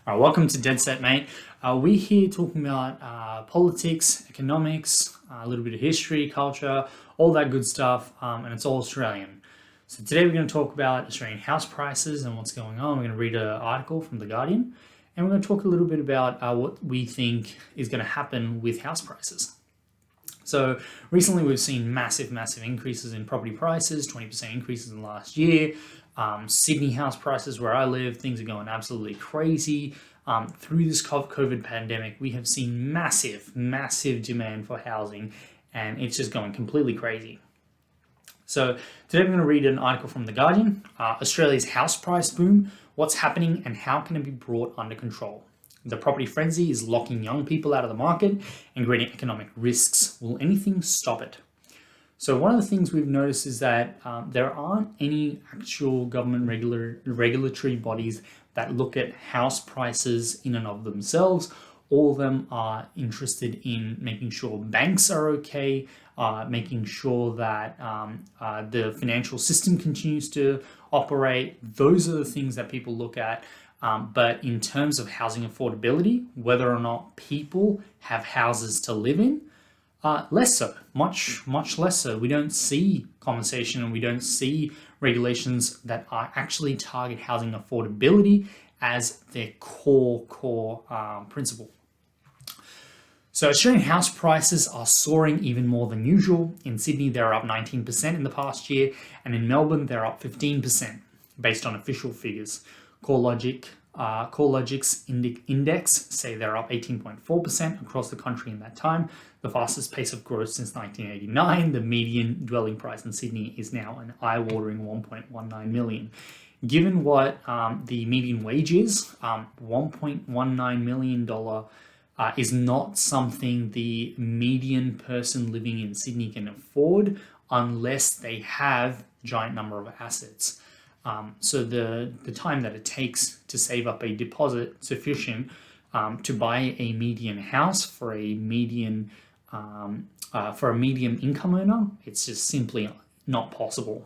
All right, welcome to Dead Set, mate. We're here talking about politics, economics, a little bit of history, culture, all that good stuff, and it's all Australian. So today we're going to talk about Australian house prices and what's going on. We're going to read an article from The Guardian, and we're going to talk a little bit about what we think is going to happen with house prices. So recently we've seen massive increases in property prices, 20% increases in the last year. Sydney house prices where I live, things are going absolutely crazy. Through this COVID pandemic, we have seen massive demand for housing, and it's just going completely crazy. So today I'm going to read an article from The Guardian, Australia's house price boom, what's happening and how can it be brought under control. The property frenzy is locking young people out of the market and creating economic risks. Will anything stop it? So one of the things we've noticed is that there aren't any actual government regulatory bodies that look at house prices in and of themselves. All of them are interested in making sure banks are okay, making sure that the financial system continues to operate. Those are the things that people look at. But in terms of housing affordability, whether or not people have houses to live in, less so, much less so. We don't see conversation and we don't see regulations that are actually target housing affordability as their core principle. So Australian house prices are soaring even more than usual. In Sydney, they're up 19% in the past year, and in Melbourne, they're up 15% based on official figures. CoreLogic's index say they're up 18.4% across the country in that time, the fastest pace of growth since 1989. The median dwelling price in Sydney is now an eye-watering $1.19 million. Given what the median wage is, $1.19 million is not something the median person living in Sydney can afford unless they have a giant number of assets. So the time that it takes to save up a deposit sufficient to buy a median house for a medium income earner, it's just simply not possible.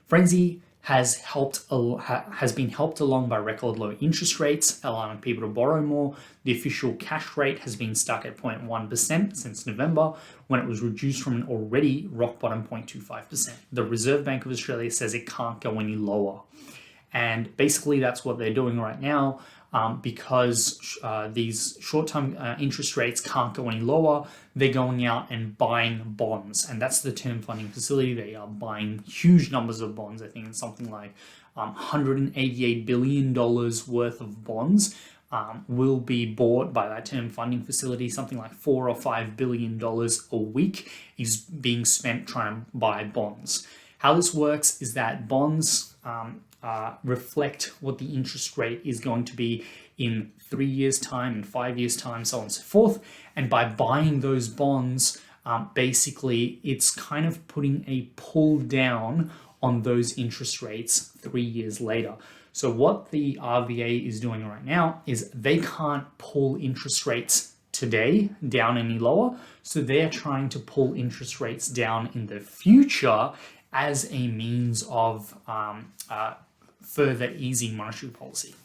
Frenzy has been helped along by record low interest rates, allowing people to borrow more. The official cash rate has been stuck at 0.1% since November, when it was reduced from an already rock bottom 0.25%. The Reserve Bank of Australia says it can't go any lower. And basically that's what they're doing right now, because these short-term interest rates can't go any lower. They're going out and buying bonds, and that's the term funding facility. They are buying huge numbers of bonds. I think it's something like $188 billion worth of bonds will be bought by that term funding facility. Something like $4 or $5 billion a week is being spent trying to buy bonds. How this works is that bonds reflect what the interest rate is going to be in 3 years' time, in 5 years' time, so on and so forth. And by buying those bonds, basically it's kind of putting a pull down on those interest rates 3 years later. So what the RBA is doing right now is they can't pull interest rates today down any lower. So they're trying to pull interest rates down in the future as a means of further easing monetary policy.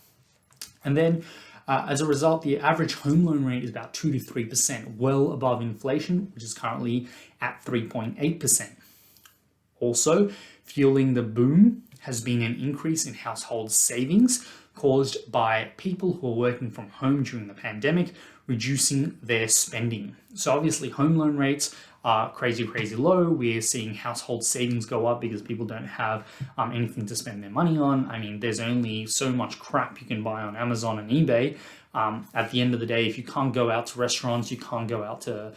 And then as a result, the average home loan rate is about 2 to 3%, well above inflation, which is currently at 3.8%. Also, fueling the boom has been an increase in household savings caused by people who are working from home during the pandemic, reducing their spending. So obviously home loan rates are crazy low. We're seeing household savings go up because people don't have anything to spend their money on. I mean, there's only so much crap you can buy on Amazon and eBay. At the end of the day, if you can't go out to restaurants, you can't go out to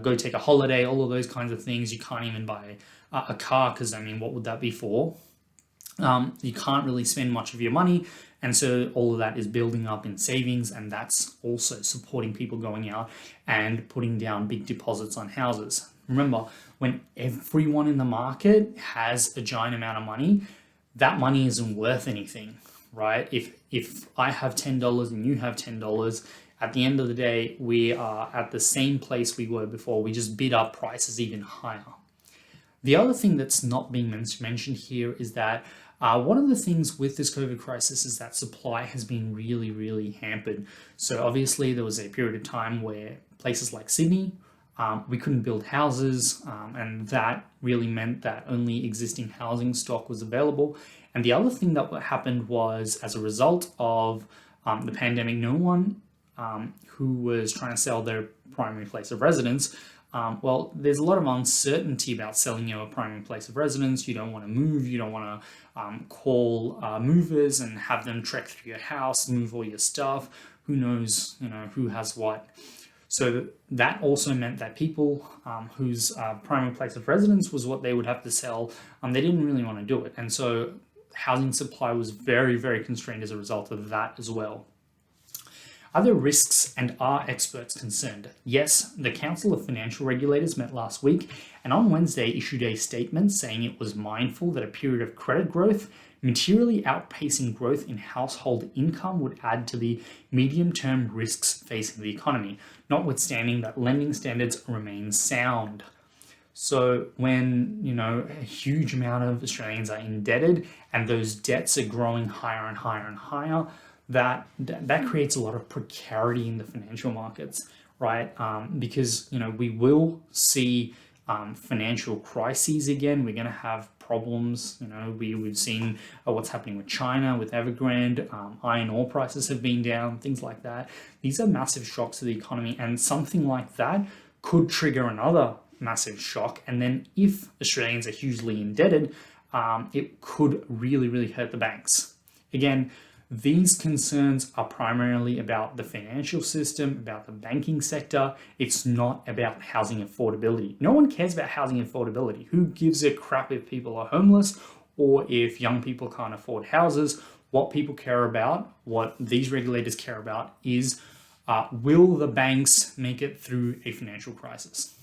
go take a holiday, all of those kinds of things. You can't even buy a car because, I mean, what would that be for? You can't really spend much of your money, and so all of that is building up in savings, and that's also supporting people going out and putting down big deposits on houses. Remember, when everyone in the market has a giant amount of money, that money isn't worth anything, right? If I have $10 and you have $10, at the end of the day, we are at the same place we were before. We just bid up prices even higher. The other thing that's not being mentioned here is that One of the things with this COVID crisis is that supply has been really, really hampered. So obviously there was a period of time where places like Sydney, we couldn't build houses, and that really meant that only existing housing stock was available. And the other thing that happened was, as a result of the pandemic, no one who was trying to sell their primary place of residence, well, there's a lot of uncertainty about selling your primary place of residence. You don't want to move. You don't want to call movers and have them trek through your house, move all your stuff. Who knows, who has what. So that also meant that people whose primary place of residence was what they would have to sell, they didn't really want to do it. And so housing supply was very, very constrained as a result of that as well. Are there risks, and are experts concerned? Yes, the Council of Financial Regulators met last week and on Wednesday issued a statement saying it was mindful that a period of credit growth materially outpacing growth in household income would add to the medium-term risks facing the economy, notwithstanding that lending standards remain sound. So when, a huge amount of Australians are indebted and those debts are growing higher and higher and higher, that creates a lot of precarity in the financial markets, right? Because, we will see financial crises again. We're going to have problems. We've seen what's happening with China, with Evergrande. Iron ore prices have been down, things like that. These are massive shocks to the economy, and something like that could trigger another massive shock. And then if Australians are hugely indebted, it could really, really hurt the banks. Again, these concerns are primarily about the financial system, about the banking sector. It's not about housing affordability. No one cares about housing affordability. Who gives a crap if people are homeless or if young people can't afford houses? What people care about, what these regulators care about, is will the banks make it through a financial crisis?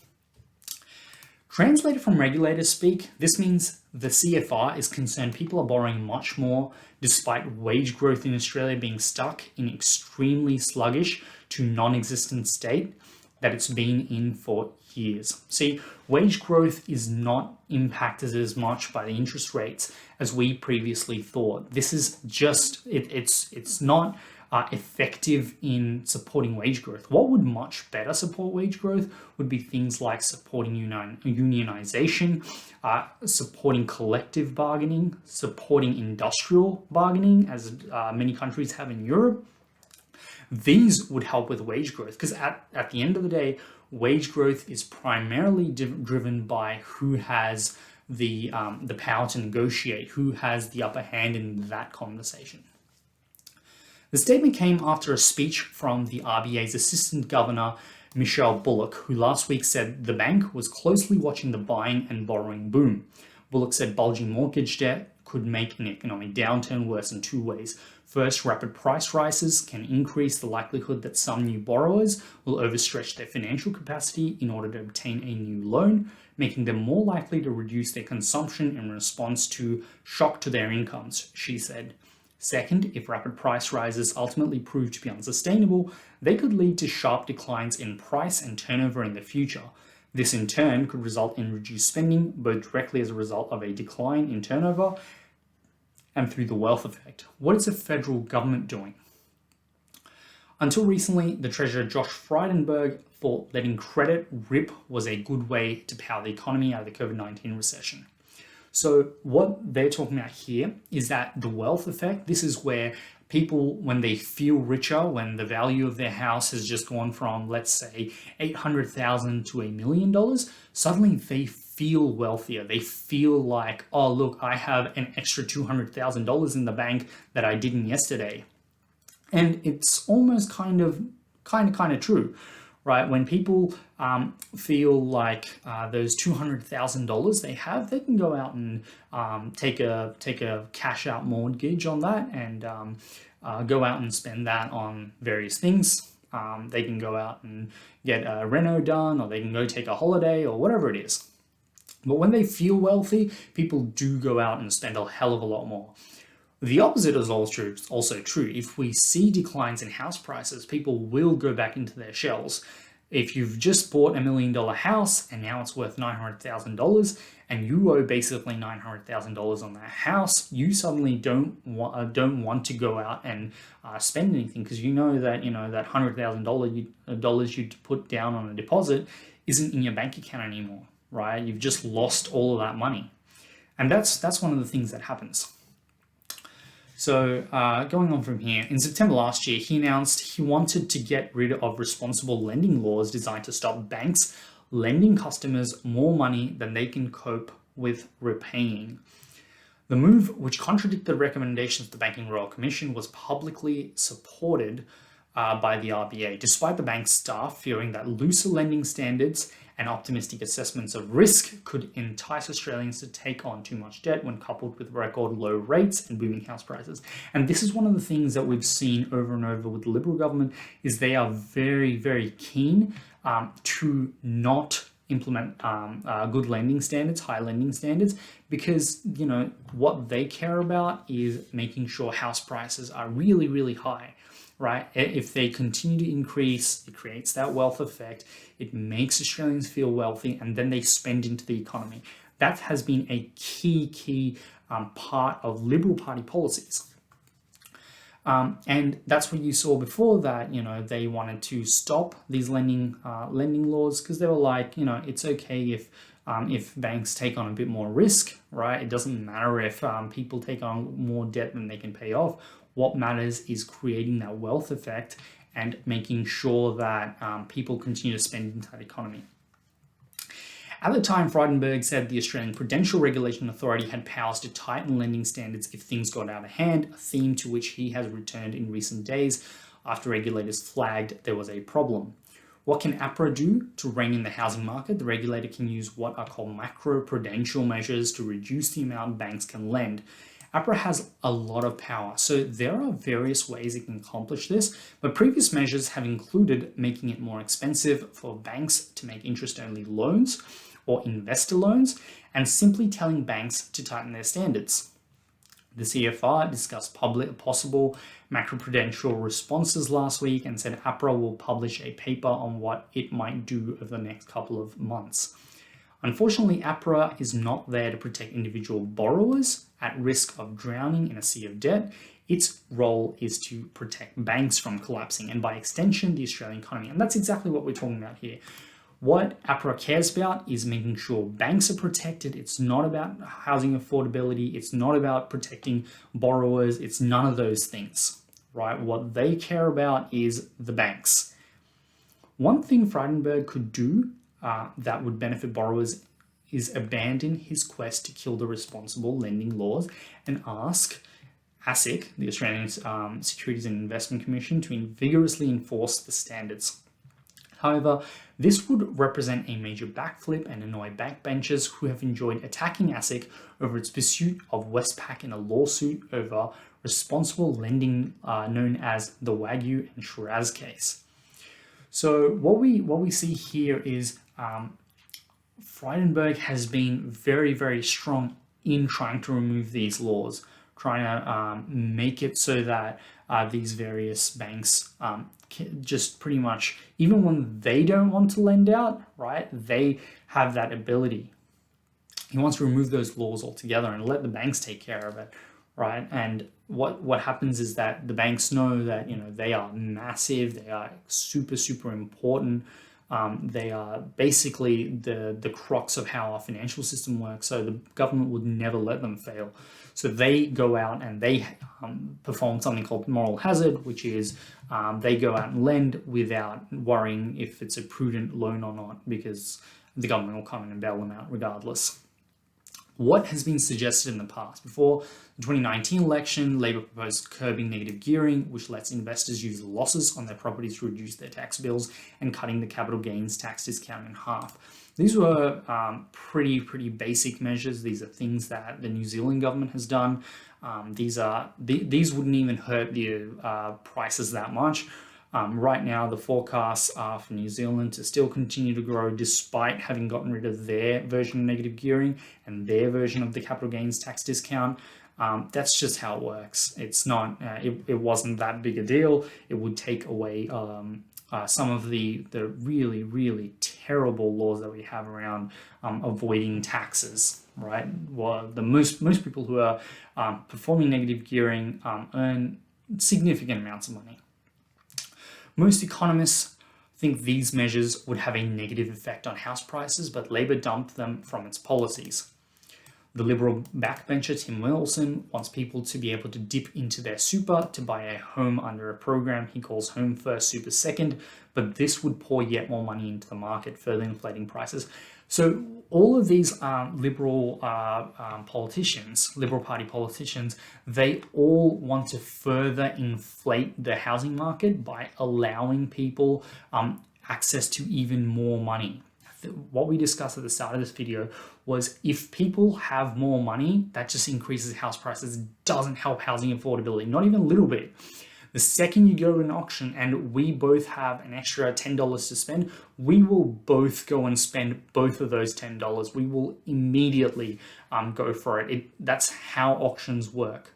Translated from regulators speak, this means the CFR is concerned people are borrowing much more despite wage growth in Australia being stuck in extremely sluggish to non-existent state that it's been in for years. See, wage growth is not impacted as much by the interest rates as we previously thought. This is just, it's not effective in supporting wage growth. What would much better support wage growth would be things like supporting unionization, supporting collective bargaining, supporting industrial bargaining, as many countries have in Europe. These would help with wage growth, because at the end of the day, wage growth is primarily driven by who has the power to negotiate, who has the upper hand in that conversation. The statement came after a speech from the RBA's Assistant Governor, Michelle Bullock, who last week said the bank was closely watching the buying and borrowing boom. Bullock said bulging mortgage debt could make an economic downturn worse in two ways. First, rapid price rises can increase the likelihood that some new borrowers will overstretch their financial capacity in order to obtain a new loan, making them more likely to reduce their consumption in response to shock to their incomes, she said. Second, if rapid price rises ultimately prove to be unsustainable, they could lead to sharp declines in price and turnover in the future. This in turn could result in reduced spending, both directly as a result of a decline in turnover and through the wealth effect. What is the federal government doing? Until recently, the Treasurer Josh Frydenberg thought letting credit rip was a good way to power the economy out of the COVID-19 recession. So what they're talking about here is that the wealth effect, this is where people, when they feel richer, when the value of their house has just gone from, let's say, $800,000 to $1 million, suddenly they feel wealthier. They feel like, oh, look, I have an extra $200,000 in the bank that I didn't yesterday. And it's almost kind of true. Right, when people feel like those $200,000 they have, they can go out and take a cash out mortgage on that and go out and spend that on various things. They can go out and get a reno done, or they can go take a holiday, or whatever it is. But when they feel wealthy, people do go out and spend a hell of a lot more. The opposite is also true. If we see declines in house prices, people will go back into their shells. If you've just bought $1 million house and now it's worth $900,000 and you owe basically $900,000 on that house, you suddenly don't want to go out and spend anything, because you know that that $100,000 you put down on a deposit isn't in your bank account anymore, right? You've just lost all of that money, and that's one of the things that happens. So going on from here, in September last year, he announced he wanted to get rid of responsible lending laws designed to stop banks lending customers more money than they can cope with repaying. The move, which contradicted the recommendations of the Banking Royal Commission, was publicly supported by the RBA, despite the bank's staff fearing that looser lending standards and optimistic assessments of risk could entice Australians to take on too much debt when coupled with record low rates and booming house prices. And this is one of the things that we've seen over and over with the Liberal government, is they are very, very keen to not implement good lending standards, high lending standards, because what they care about is making sure house prices are really, really high. Right? If they continue to increase, it creates that wealth effect. It makes Australians feel wealthy, and then they spend into the economy. That has been a key part of Liberal Party policies. And that's what you saw before that, they wanted to stop these lending laws, because they were like, it's okay if banks take on a bit more risk, right? It doesn't matter if people take on more debt than they can pay off. What matters is creating that wealth effect and making sure that people continue to spend into that economy. At the time, Frydenberg said the Australian Prudential Regulation Authority had powers to tighten lending standards if things got out of hand, a theme to which he has returned in recent days after regulators flagged there was a problem. What can APRA do to rein in the housing market? The regulator can use what are called macro-prudential measures to reduce the amount banks can lend. APRA has a lot of power, so there are various ways it can accomplish this, but previous measures have included making it more expensive for banks to make interest-only loans or investor loans, and simply telling banks to tighten their standards. The CFR discussed possible macroprudential responses last week and said APRA will publish a paper on what it might do over the next couple of months. Unfortunately, APRA is not there to protect individual borrowers at risk of drowning in a sea of debt. Its role is to protect banks from collapsing, and by extension, the Australian economy. And that's exactly what we're talking about here. What APRA cares about is making sure banks are protected. It's not about housing affordability. It's not about protecting borrowers. It's none of those things, right? What they care about is the banks. One thing Frydenberg could do that would benefit borrowers is abandon his quest to kill the responsible lending laws and ask ASIC, the Australian Securities and Investment Commission, to vigorously enforce the standards. However, this would represent a major backflip and annoy backbenchers who have enjoyed attacking ASIC over its pursuit of Westpac in a lawsuit over responsible lending known as the Wagyu and Shiraz case. So what we see here is Frydenberg has been very, very strong in trying to remove these laws, trying to make it so that these various banks just pretty much, even when they don't want to lend out, right, they have that ability. He wants to remove those laws altogether and let the banks take care of it, right? And what happens is that the banks know that they are massive, they are super, super important. They are basically the crux of how our financial system works, so the government would never let them fail. So they go out and they perform something called moral hazard, which is they go out and lend without worrying if it's a prudent loan or not, because the government will come in and bail them out regardless. What has been suggested in the past? Before the 2019 election, Labor proposed curbing negative gearing, which lets investors use losses on their properties to reduce their tax bills, and cutting the capital gains tax discount in half. These were pretty basic measures. These are things that the New Zealand government has done. These wouldn't even hurt the prices that much. Right now, the forecasts are for New Zealand to still continue to grow despite having gotten rid of their version of negative gearing and their version of the capital gains tax discount. That's just how it works. It's not. It wasn't that big a deal. It would take away some of the really really terrible laws that we have around avoiding taxes. Right. Well, the most people who are performing negative gearing earn significant amounts of money. Most economists think these measures would have a negative effect on house prices, but Labor dumped them from its policies. The Liberal backbencher Tim Wilson wants people to be able to dip into their super to buy a home under a program he calls Home First, Super Second, but this would pour yet more money into the market, further inflating prices. So all of these Liberal politicians, Liberal Party politicians, they all want to further inflate the housing market by allowing people access to even more money. What we discussed at the start of this video was if people have more money, that just increases house prices, doesn't help housing affordability, not even a little bit. The second you go to an auction and we both have an extra $10 to spend, we will both go and spend both of those $10. We will immediately go for it. That's how auctions work.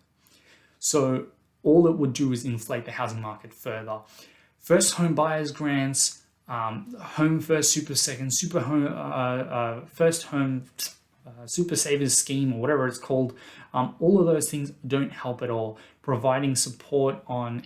So all it would do is inflate the housing market further. First home buyers grants, Home First, Super Second, Super Home, First Home, Super Savers Scheme, or whatever it's called. All of those things don't help at all. Providing support on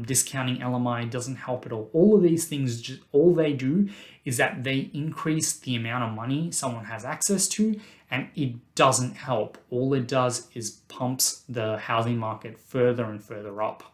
discounting LMI doesn't help at all. All of these things, all they do is that they increase the amount of money someone has access to, and it doesn't help. All it does is pumps the housing market further and further up.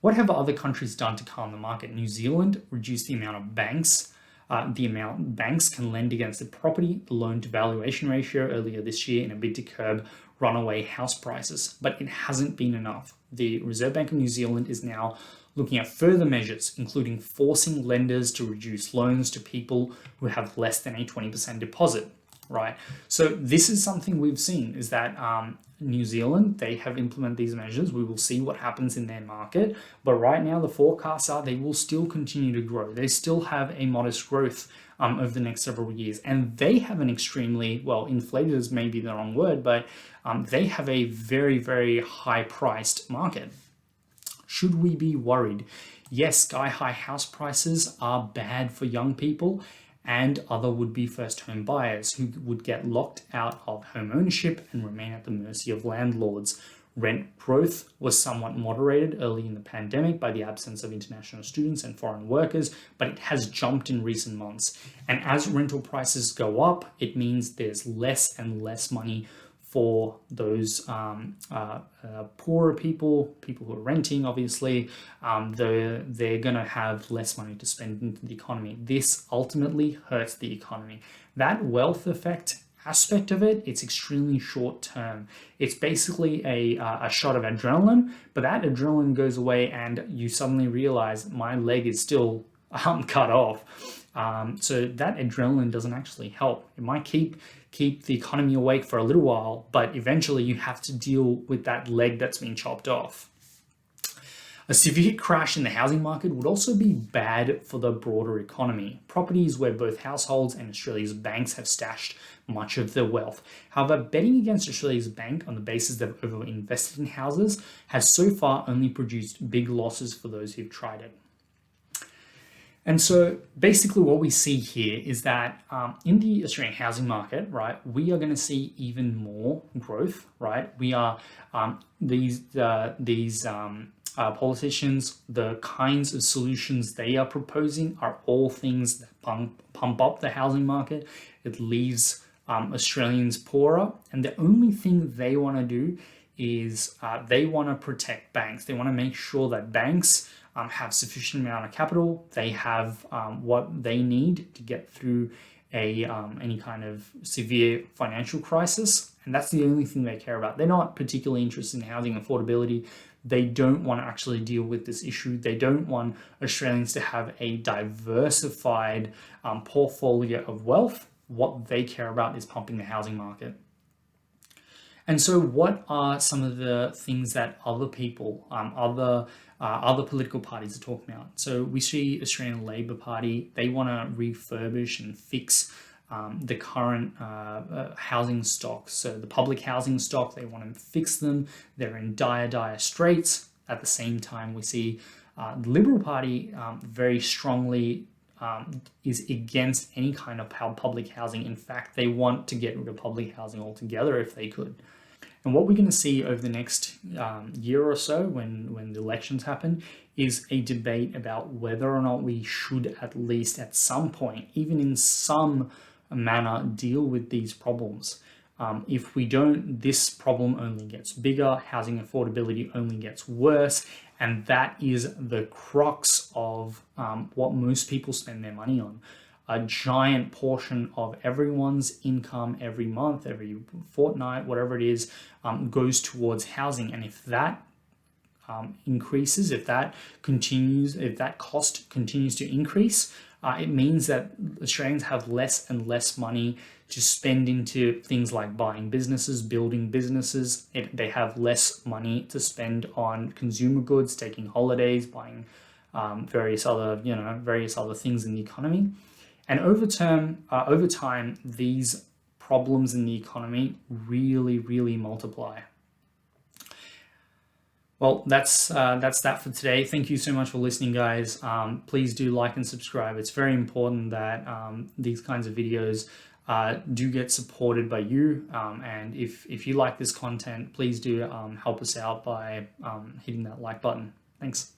What have other countries done to calm the market? New Zealand reduced the amount of banks can lend against a property, the loan to valuation ratio earlier this year in a bid to curb runaway house prices, but it hasn't been enough. The Reserve Bank of New Zealand is now looking at further measures, including forcing lenders to reduce loans to people who have less than a 20% deposit, right? So this is something we've seen, is that New Zealand, they have implemented these measures. We will see what happens in their market. But right now, the forecasts are they will still continue to grow. They still have a modest growth over the next several years. And they have an extremely, well, inflated is maybe the wrong word, but they have a very, very high-priced market. Should we be worried? Yes, sky-high house prices are bad for young people and other would-be first-home buyers who would get locked out of home ownership and remain at the mercy of landlords. Rent growth was somewhat moderated early in the pandemic by the absence of international students and foreign workers, but it has jumped in recent months. And as rental prices go up, it means there's less and less money for those poorer people who are renting, obviously. They're going to have less money to spend into the economy. This ultimately hurts the economy. That wealth effect aspect of it, it's extremely short term. It's basically a shot of adrenaline, but that adrenaline goes away and you suddenly realize my leg is still cut off. So that adrenaline doesn't actually help. It might keep the economy awake for a little while, but eventually you have to deal with that leg that's been chopped off. A severe crash in the housing market would also be bad for the broader economy. Properties where both households and Australia's banks have stashed much of their wealth. However, betting against Australia's bank on the basis they've overinvested in houses has so far only produced big losses for those who've tried it. And so basically what we see here is that in the Australian housing market, right, we are going to see even more growth, right? We are these politicians, the kinds of solutions they are proposing are all things that pump up the housing market. It leaves Australians poorer, and the only thing they want to do is they want to protect banks. They want to make sure that banks have sufficient amount of capital. They have what they need to get through any kind of severe financial crisis, and that's the only thing they care about. They're not particularly interested in housing affordability. They don't want to actually deal with this issue. They don't want Australians to have a diversified portfolio of wealth. What they care about is pumping the housing market. And so what are some of the things that other people, other political parties are talking about? So we see Australian Labor Party, they want to refurbish and fix the current housing stock. So the public housing stock, they want to fix them. They're in dire straits. At the same time, we see the Liberal Party very strongly is against any kind of public housing. In fact, they want to get rid of public housing altogether if they could. And what we're going to see over the next year or so, when the elections happen, is a debate about whether or not we should at least at some point, even in some manner, deal with these problems. If we don't, this problem only gets bigger, housing affordability only gets worse, and that is the crux of what most people spend their money on. A giant portion of everyone's income every month, every fortnight, whatever it is, goes towards housing. And if that increases, if that continues, if that cost continues to increase, it means that Australians have less and less money to spend into things like buying businesses, building businesses. They have less money to spend on consumer goods, taking holidays, buying various other things in the economy. And over time, these problems in the economy really multiply. Well, that's that for today. Thank you so much for listening, guys. Please do like and subscribe. It's very important that these kinds of videos do get supported by you. And if you like this content, please do help us out by hitting that like button. Thanks.